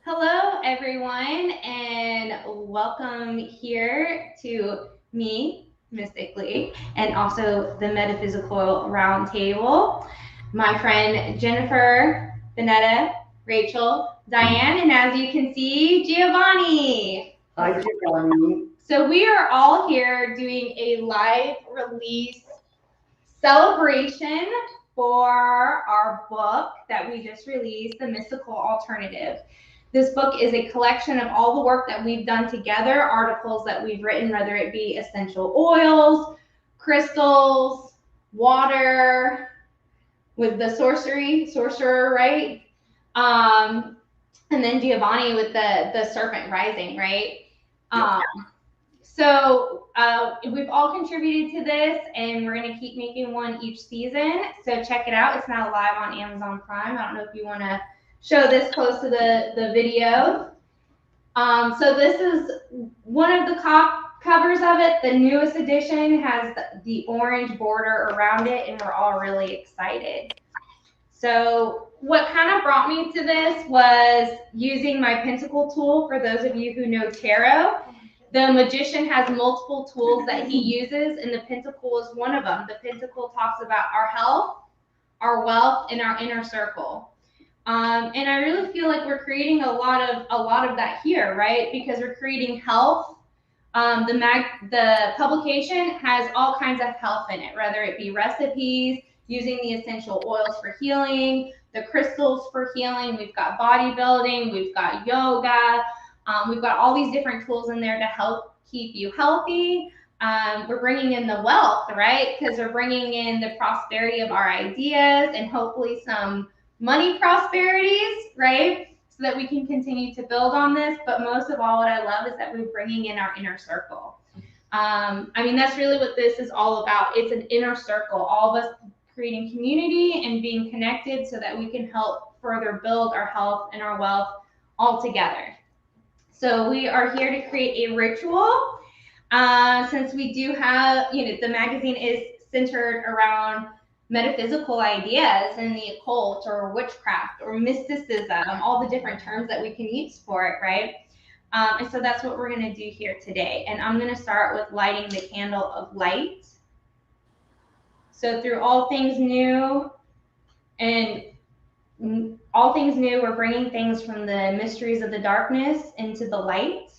Hello, everyone, and welcome here to me, Mystically, and also the Metaphysical Roundtable. My friend Jennifer, Vanetta, Rachel, Diane, and as you can see, Giovanni. Hi, Giovanni. So we are all here doing a live release celebration for our book that we just released, The Mystical Alternative. This book is a collection of all the work that we've done together, articles that we've written, whether it be essential oils, crystals, water, with the sorcerer, right? And then Giovanni with the serpent rising, right? So we've all contributed to this, and we're going to keep making one each season. So check it out. It's now live on Amazon Prime. I don't know if you want to show this close to the video. So this is one of the covers of it. The newest edition has the orange border around it, and we're all really excited. So what kind of brought me to this was using my Pentacle tool. For those of you who know tarot, the magician has multiple tools that he uses, and the Pentacle is one of them. The Pentacle talks about our health, our wealth, and our inner circle. And I really feel like we're creating a lot of that here, right? Because we're creating health. The publication has all kinds of health in it, whether it be recipes, using the essential oils for healing, the crystals for healing. We've got bodybuilding, we've got yoga, we've got all these different tools in there to help keep you healthy. We're bringing in the wealth, right? Because we're bringing in the prosperity of our ideas and hopefully some money prosperities, right? So that we can continue to build on this. But most of all, what I love is that we're bringing in our inner circle. That's really what this is all about. It's an inner circle, all of us creating community and being connected so that we can help further build our health and our wealth all together. So we are here to create a ritual. Since we do have, the magazine is centered around metaphysical ideas and the occult or witchcraft or mysticism, all the different terms that we can use for it, right? And so that's what we're going to do here today. And I'm going to start with lighting the candle of light. So through all things new, we're bringing things from the mysteries of the darkness into the light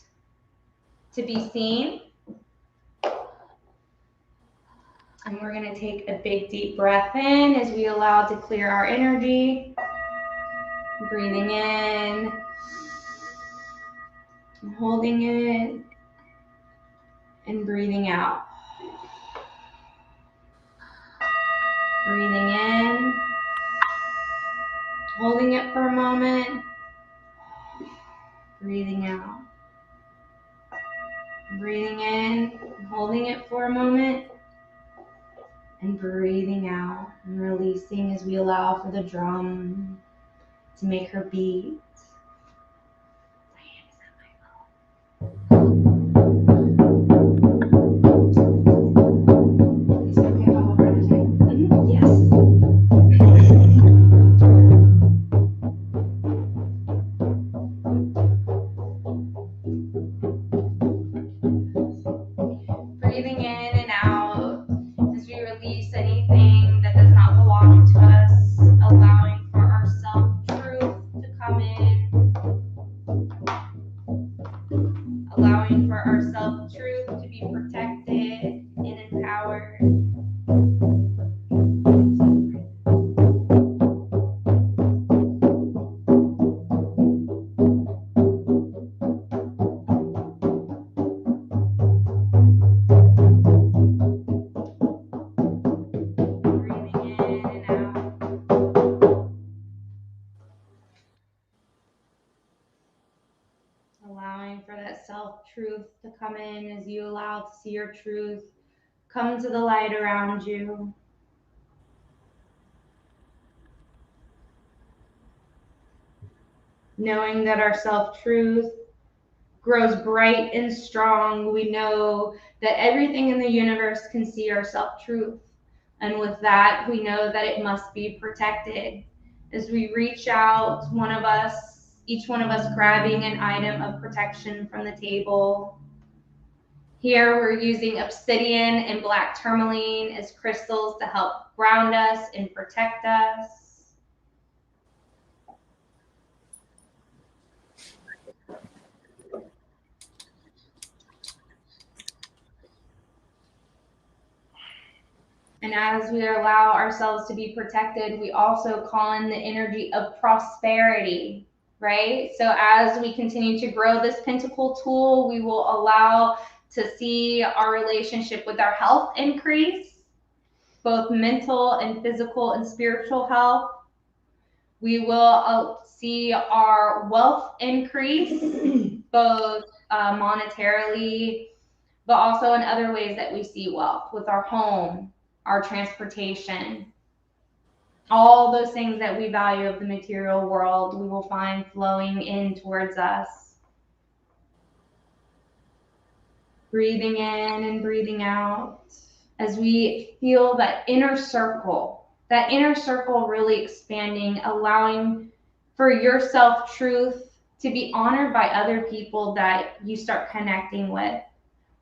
to be seen. And we're going to take a big deep breath in as we allow to clear our energy. Breathing in, and holding it, and breathing out. Breathing in, holding it for a moment, breathing out. Breathing in, holding it for a moment, and breathing out, and releasing as we allow for the drum to make her beat. Breathing in and out as we release anything that does not belong to us, allowing for our self-truth to come in, allowing for our self-truth to be protected and empowered. Allowing for that self-truth to come in as you allow to see your truth come to the light around you. Knowing that our self-truth grows bright and strong, we know that everything in the universe can see our self-truth. And with that, we know that it must be protected. As we reach out, one of us each one of us grabbing an item of protection from the table. Here we're using obsidian and black tourmaline as crystals to help ground us and protect us. And as we allow ourselves to be protected, we also call in the energy of prosperity, right? So as we continue to grow this pentacle tool, we will allow to see our relationship with our health increase, both mental and physical and spiritual health. We will see our wealth increase, both monetarily, but also in other ways that we see wealth with our home, our transportation, all those things that we value of the material world, we will find flowing in towards us. Breathing in and breathing out as we feel that inner circle really expanding, allowing for your self-truth to be honored by other people that you start connecting with.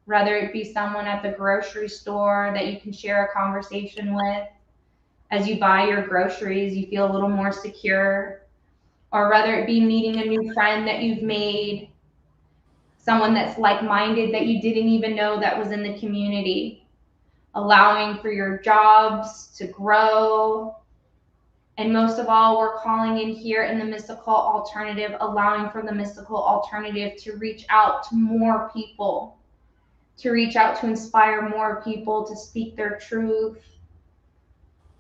Whether it be someone at the grocery store that you can share a conversation with. As you buy your groceries, you feel a little more secure. Or whether it be meeting a new friend that you've made, someone that's like-minded that you didn't even know that was in the community. Allowing for your jobs to grow. And most of all, we're calling in here in the mystical alternative, allowing for the mystical alternative to reach out to more people. To reach out to inspire more people to speak their truth,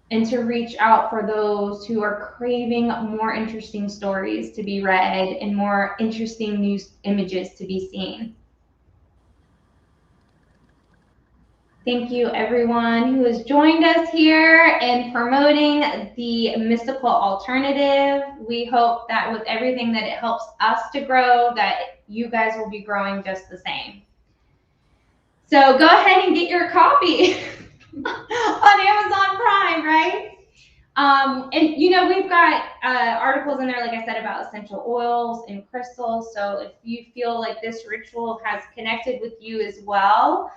and to reach out for those who are craving more interesting stories to be read and more interesting news images to be seen. Thank you everyone who has joined us here in promoting the mystical alternative. We hope that with everything that it helps us to grow, that you guys will be growing just the same. So go ahead and get your copy on Amazon Prime, right? And you know, we've got articles in there, like I said, about essential oils and crystals. So if you feel like this ritual has connected with you as well,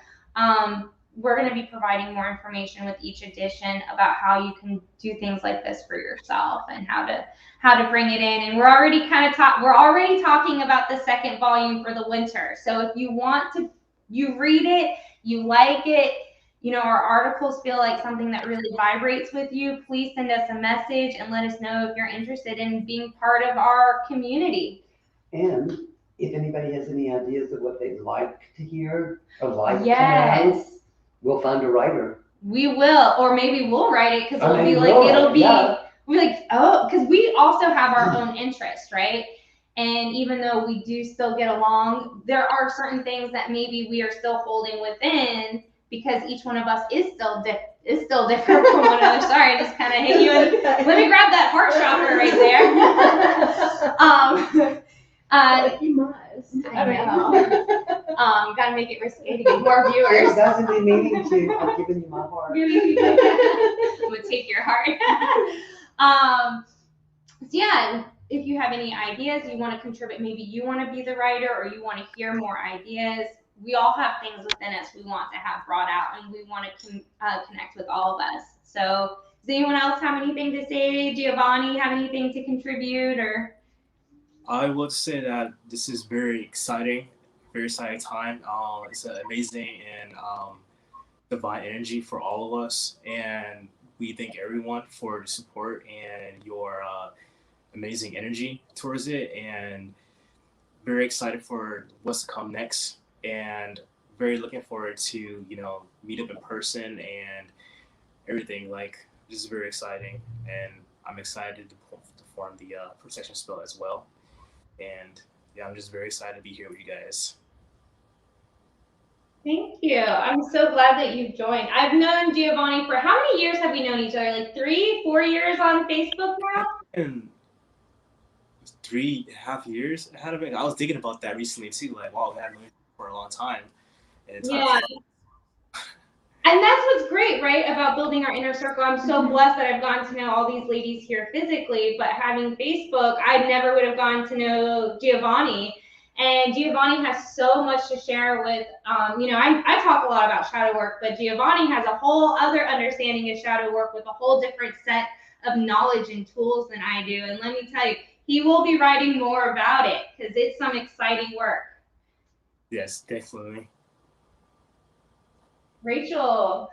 we're going to be providing more information with each edition about how you can do things like this for yourself and how to bring it in. And we're already talking about the second volume for the winter. So if you want to, you read it, you like it, you know, our articles feel like something that really vibrates with you, please send us a message and let us know if you're interested in being part of our community. And if anybody has any ideas of what they'd like to hear or like to know, we'll find a writer. We will, or maybe we'll write it because it'll be like, we're like, oh, because we also have our own interests, right? And even though we do still get along, there are certain things that maybe we are still holding within because each one of us is still different from one another. Sorry, I just kind of hit you. Let me grab that heart chakra right there. You must. I know. Gotta make it risque to get more viewers. It doesn't be meaning to. I'm giving you my heart. I'm gonna take your heart. So yeah, if you have any ideas, you want to contribute, maybe you want to be the writer or you want to hear more ideas. We all have things within us we want to have brought out, and we want to connect with all of us. So does anyone else have anything to say? Giovanni, have anything to contribute? Or I would say that this is very exciting time. It's an amazing and divine energy for all of us, and we thank everyone for the support and your amazing energy towards it, and very excited for what's to come next, and very looking forward to, you know, meet up in person and everything. Like, this is very exciting, and I'm excited to perform the protection spell as well. And yeah, I'm just very excited to be here with you guys. Thank you. I'm so glad that you joined. I've known Giovanni for how many years have we known each other? Like 3-4 years on Facebook now? And 3.5 years ahead of it. I was thinking about that recently too. Like, wow, we have known for a long time. And yeah. And that's what's great, right, about building our inner circle. I'm so blessed that I've gotten to know all these ladies here physically, but having Facebook, I never would have gotten to know Giovanni. And Giovanni has so much to share with, I talk a lot about shadow work, but Giovanni has a whole other understanding of shadow work with a whole different set of knowledge and tools than I do. And let me tell you, he will be writing more about it because it's some exciting work. Yes, definitely. Rachel.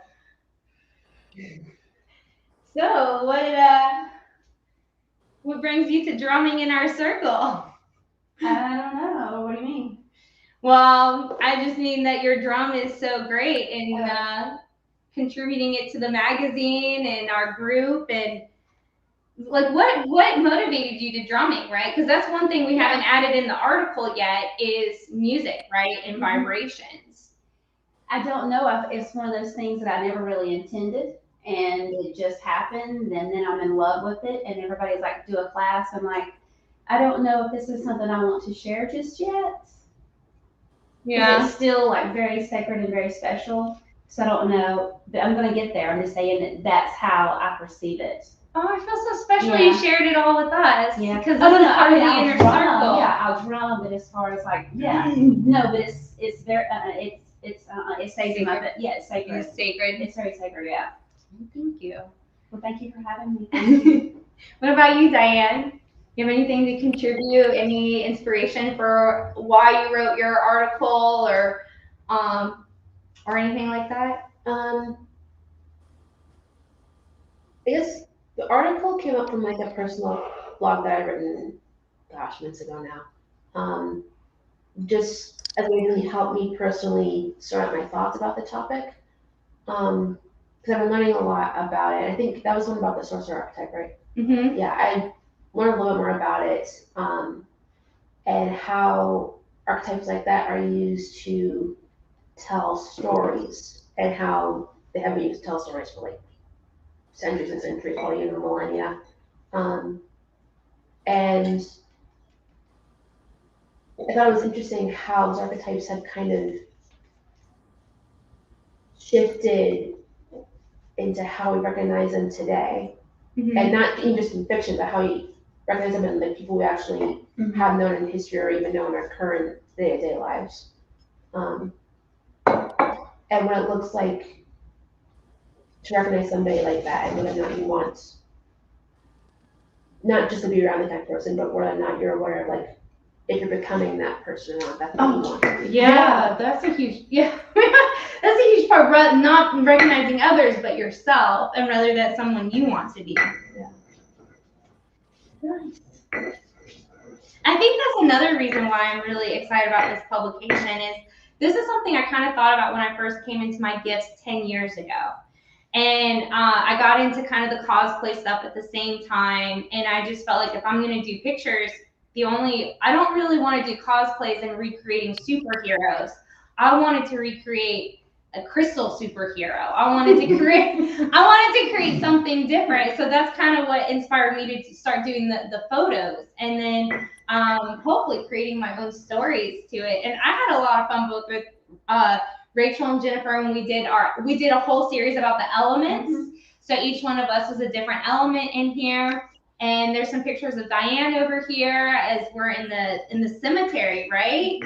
So what brings you to drumming in our circle? I don't know. What do you mean? Well, I just mean that your drum is so great and contributing it to the magazine and our group, and like what motivated you to drumming, right? Because that's one thing we haven't added in the article yet is music, right, and vibrations. I don't know if it's one of those things that I never really intended and it just happened and then I'm in love with it and everybody's like, do a class. I'm like, I don't know if this is something I want to share just yet. Yeah. It's still like very sacred and very special. So I don't know, but I'm going to get there. I'm just saying that that's how I perceive it. Oh, I feel so special you shared it all with us. Yeah. Because this is part of the inner circle. Yeah, I'll drum, but as far as like, no, but it's very, it's sacred. Yeah, it's sacred. It's sacred. It's very sacred, yeah. Thank you. Well, thank you for having me. What about you, Diane? You have anything to contribute? Any inspiration for why you wrote your article or anything like that? I guess the article came up from like a personal blog that I'd written, months ago now. Just as a way to help me personally sort out my thoughts about the topic. Because I've been learning a lot about it. I think that was one about the sorcerer archetype, right? Mm-hmm. Yeah, I learned a little bit more about it and how archetypes like that are used to tell stories and how they have been used to tell stories for like centuries and centuries, probably even millennia. And I thought it was interesting how those archetypes have kind of shifted into how we recognize them today. Mm-hmm. And not even just in fiction, but how you recognize them in like people we actually have known in history or even know in our current day-to-day lives. And what it looks like to recognize somebody like that and whether or not you want not just to be around the type of person, but whether or not you're aware of like if you're becoming that person or not, that's what you want to be. Yeah, that's a huge that's a huge part, not recognizing others but yourself and whether that's someone you want to be. Yeah. Nice. I think that's another reason why I'm really excited about this publication is this is something I kind of thought about when I first came into my gifts 10 years ago. And I got into kind of the cosplay stuff at the same time. And I just felt like if I'm going to do pictures, I don't really want to do cosplays and recreating superheroes. I wanted to recreate a crystal superhero. I wanted to create something different. So that's kind of what inspired me to start doing the photos and then hopefully creating my own stories to it. And I had a lot of fun both with Rachel and Jennifer when we did a whole series about the elements. Mm-hmm. So each one of us was a different element in here. And there's some pictures of Diane over here as we're in the cemetery, right?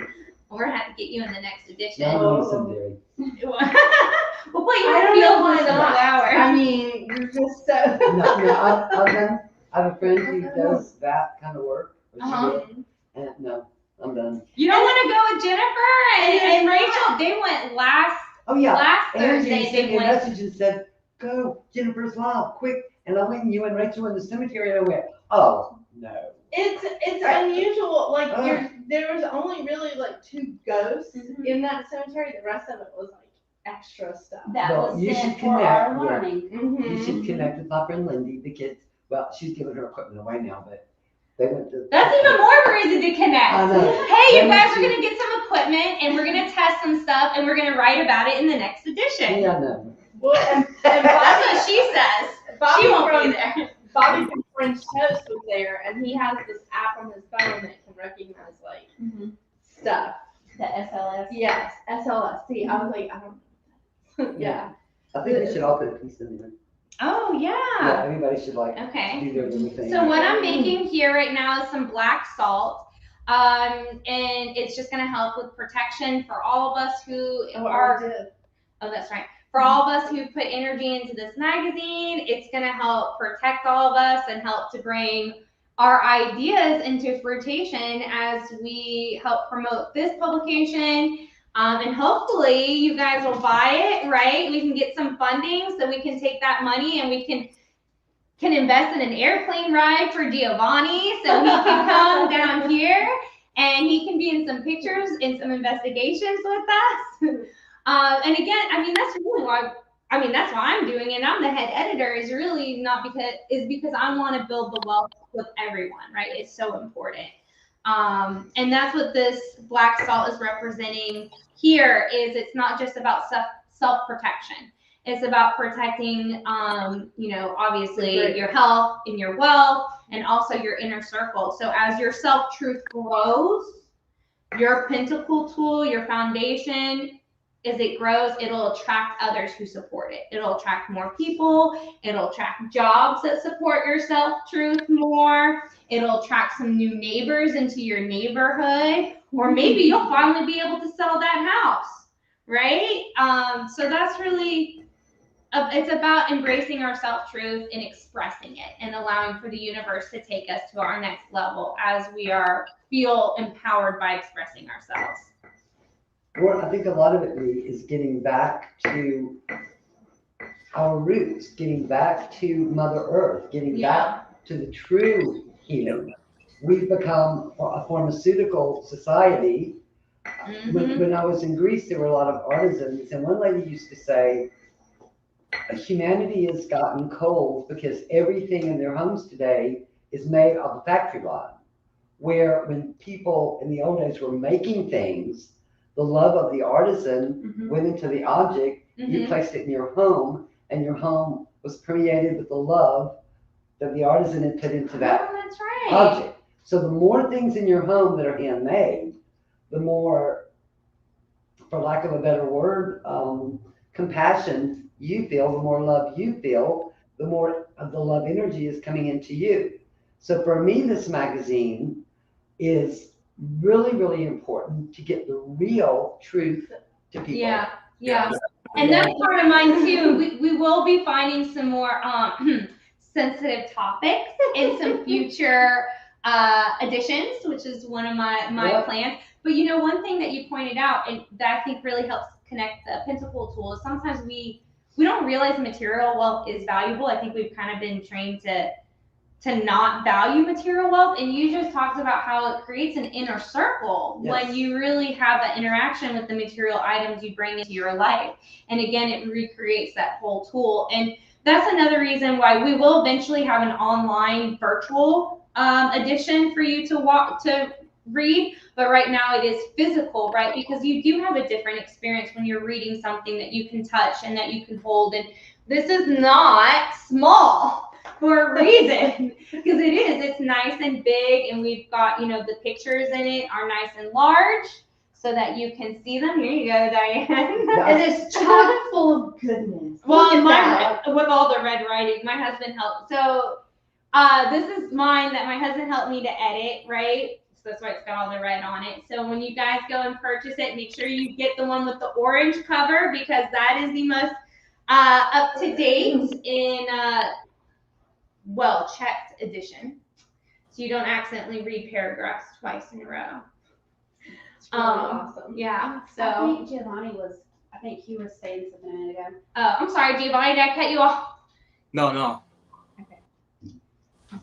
We're gonna have to get you in the next edition. Cemetery. We'll put you in the field with the flowers. I mean, you're just so. No, I have a friend who does that kind of work. Uh-huh. And no, I'm done. You don't want to go with Jennifer and Rachel? They went last Thursday. Angie sent me a message and said, "Go, Jennifer's live, quick!" And I went and you and Rachel in the cemetery, and I went, "Oh no." It's unusual. Like there was only really like 2 ghosts in that cemetery. The rest of it was like extra stuff. That was you sent should for connect. our learning. Mm-hmm. You should connect with my friend Lindy. The kids, well, she's giving her equipment away now, but they went to. That's even more of a reason to connect. I know. Hey, you guys, we're gonna get some equipment and we're gonna test some stuff and we're gonna write about it in the next edition. Yeah, no. Well, and That's what she says. Bobby She won't from be there. Bobby from French Toast was there, and he has this app on his phone that can recognize like stuff. The SLS. Yes, SLS. See, I was like, I don't. Yeah. I think we should all put a piece in there. Oh, Yeah, yeah. everybody should like Okay. do their little thing. So what I'm making here right now is some black salt. And it's just gonna help with protection for all of us who are, oh, that's right. For all of us who put energy into this magazine, it's gonna help protect all of us and help to bring our ideas into fruition as we help promote this publication. And hopefully you guys will buy it, right? We can get some funding so we can take that money and we can invest in an airplane ride for Giovanni so he can come down here and he can be in some pictures and some investigations with us. And again, I mean, that's really why, I mean, that's why I'm doing it. I'm the head editor is really not because I want to build the wealth with everyone, right? It's so important. And that's what this black salt is representing here is it's not just about self-protection. It's about protecting, you know, obviously your health and your wealth and also your inner circle. So as your self-truth grows, your pentacle tool, your foundation, as it grows, it'll attract others who support it. It'll attract more people. It'll attract jobs that support your self-truth more. It'll attract some new neighbors into your neighborhood. Or maybe you'll finally be able to sell that house, right? So that's really, it's about embracing our self-truth and expressing it and allowing for the universe to take us to our next level as we feel empowered by expressing ourselves. Well, I think a lot of it is getting back to our roots, getting back to Mother Earth, getting back to the true healing. We've become a pharmaceutical society. When I was in Greece, there were a lot of artisans, and one lady used to say, humanity has gotten cold because everything in their homes today is made of a factory line. Where when people in the old days were making things, the love of the artisan went into the object, you placed it in your home, and your home was permeated with the love that the artisan had put into that object. So the more things in your home that are handmade, the more, for lack of a better word, compassion you feel, the more love you feel, the more of the love energy is coming into you. So for me, this magazine is really, really important to get the real truth to people. Yeah. And that's part of mine too. We will be finding some more sensitive topics in some future editions, which is one of my plans. But you know, one thing that you pointed out and that I think really helps connect the pentacle tool is sometimes we don't realize material wealth is valuable. I think we've kind of been trained to not value material wealth, and you just talked about how it creates an inner circle when you really have that interaction with the material items you bring into your life. And again, it recreates that whole tool. And that's another reason why we will eventually have an online virtual edition for you to read, but right now it is physical, right? Because you do have a different experience when you're reading something that you can touch and that you can hold. And this is not small for a reason, because it's nice and big, and we've got, you know, the pictures in it are nice and large so that you can see them. Here you go, Diane. And it's chock full of goodness. Well, with all the red writing, my husband helped. So this is mine that my husband helped me to edit, right? So that's why it's got all the red on it. So when you guys go and purchase it, make sure you get the one with the orange cover, because that is the most up to date in well-checked edition, so you don't accidentally read paragraphs twice in a row. It's really awesome. Yeah. So I think he was saying something a minute ago. I'm sorry, Giovanni, did I cut you off? No. Okay.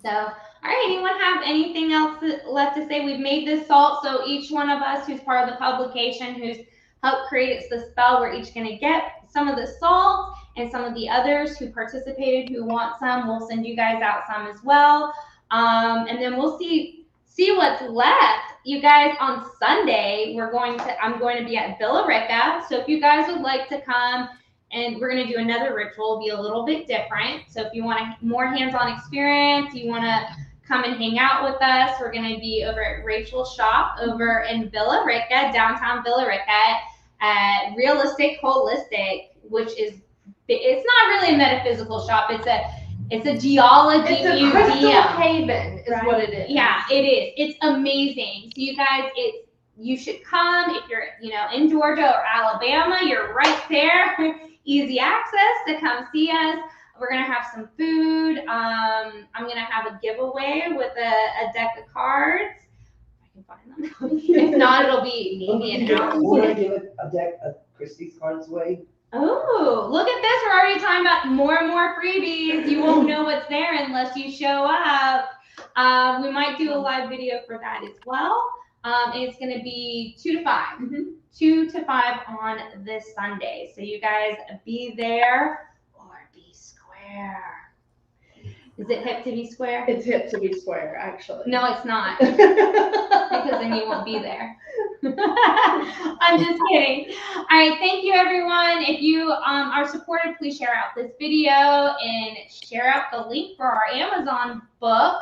So, all right, anyone have anything else left to say? We've made this salt, so each one of us who's part of the publication, who's helped create the spell, we're each going to get some of the salt, and some of the others who participated who want some, we'll send you guys out some as well. And then we'll see what's left. You guys, on Sunday, I'm going to be at Villa Rica. So if you guys would like to come, and we're going to do another ritual, be a little bit different. So if you want more hands-on experience, you want to come and hang out with us, we're going to be over at Rachel's shop over in Villa Rica, downtown Villa Rica, at Realistic Holistic, which is it's not really a metaphysical shop. It's a geology It's a museum. crystal haven, is what it is. Yeah, it is. It's amazing. So you guys, you should come if you're, in Georgia or Alabama. You're right there. Easy access to come see us. We're gonna have some food. I'm gonna have a giveaway with a deck of cards. If I can find them. If not, it'll be maybe an hour. We're gonna give a deck of Christie's cards away. Oh, look at this. We're already talking about more and more freebies. You won't know what's there unless you show up. We might do a live video for that as well. It's going to be 2 to 5. 2 to 5 on this Sunday. So you guys be there or be square. Is it hip to be square? It's hip to be square, actually. No, it's not. Because then you won't be there. I'm just kidding. All right, thank you everyone. If you are supportive, please share out this video and share out the link for our Amazon book,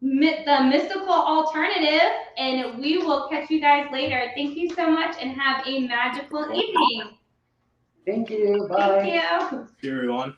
The Mystical Alternative, and we will catch you guys later. Thank you so much and have a magical evening. Thank you. Bye. Thank you. Everyone.